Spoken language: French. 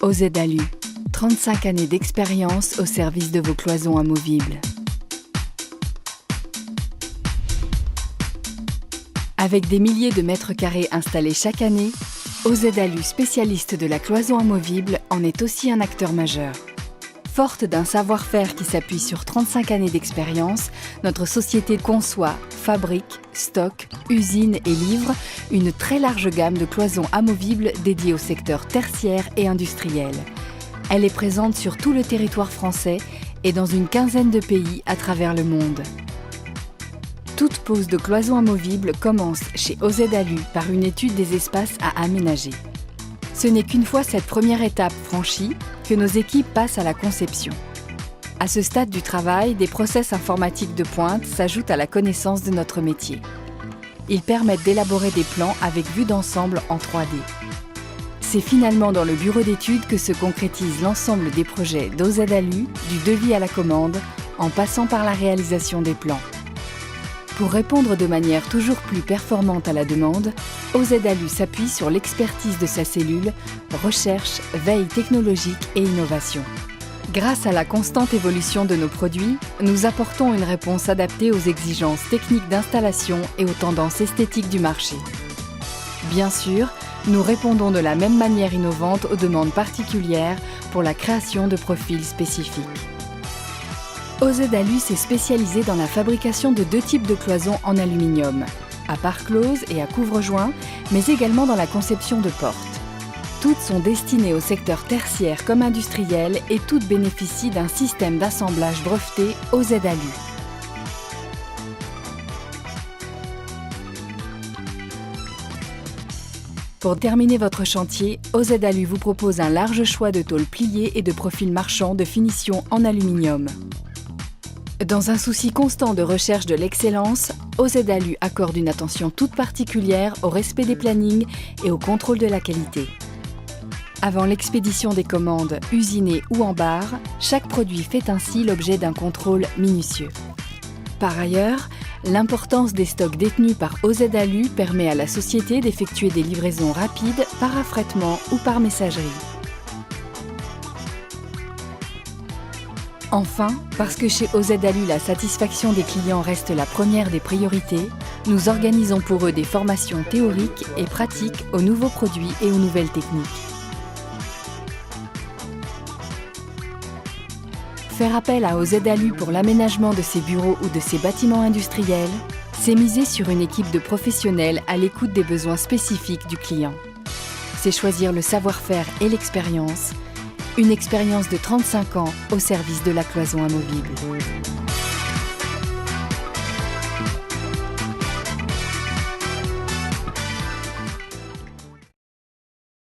OZALU, 35 années d'expérience au service de vos cloisons amovibles. Avec des milliers de mètres carrés installés chaque année, OZALU, spécialiste de la cloison amovible, en est aussi un acteur majeur. Forte d'un savoir-faire qui s'appuie sur 35 années d'expérience, notre société conçoit, fabrique, stocke, usine et livre une très large gamme de cloisons amovibles dédiées au secteur tertiaire et industriel. Elle est présente sur tout le territoire français et dans une quinzaine de pays à travers le monde. Toute pose de cloison amovible commence chez OZALU par une étude des espaces à aménager. Ce n'est qu'une fois cette première étape franchie que nos équipes passent à la conception. À ce stade du travail, des process informatiques de pointe s'ajoutent à la connaissance de notre métier. Ils permettent d'élaborer des plans avec vue d'ensemble en 3D. C'est finalement dans le bureau d'études que se concrétise l'ensemble des projets d'OZALU, du devis à la commande, en passant par la réalisation des plans. Pour répondre de manière toujours plus performante à la demande, OZALU s'appuie sur l'expertise de sa cellule Recherche, Veille technologique et Innovation. Grâce à la constante évolution de nos produits, nous apportons une réponse adaptée aux exigences techniques d'installation et aux tendances esthétiques du marché. Bien sûr, nous répondons de la même manière innovante aux demandes particulières pour la création de profils spécifiques. OZALU s'est spécialisé dans la fabrication de deux types de cloisons en aluminium, à part close et à couvre-joint, mais également dans la conception de portes. Toutes sont destinées au secteur tertiaire comme industriel et toutes bénéficient d'un système d'assemblage breveté OZALU. Pour terminer votre chantier, OZALU vous propose un large choix de tôles pliées et de profils marchands de finition en aluminium. Dans un souci constant de recherche de l'excellence, OZALU accorde une attention toute particulière au respect des plannings et au contrôle de la qualité. Avant l'expédition des commandes, usinées ou en barre, chaque produit fait ainsi l'objet d'un contrôle minutieux. Par ailleurs, l'importance des stocks détenus par OZALU permet à la société d'effectuer des livraisons rapides par affrètement ou par messagerie. Enfin, parce que chez OZALU, la satisfaction des clients reste la première des priorités, nous organisons pour eux des formations théoriques et pratiques aux nouveaux produits et aux nouvelles techniques. Faire appel à OZALU pour l'aménagement de ses bureaux ou de ses bâtiments industriels, c'est miser sur une équipe de professionnels à l'écoute des besoins spécifiques du client. C'est choisir le savoir-faire et l'expérience, une expérience de 35 ans au service de la cloison amovible.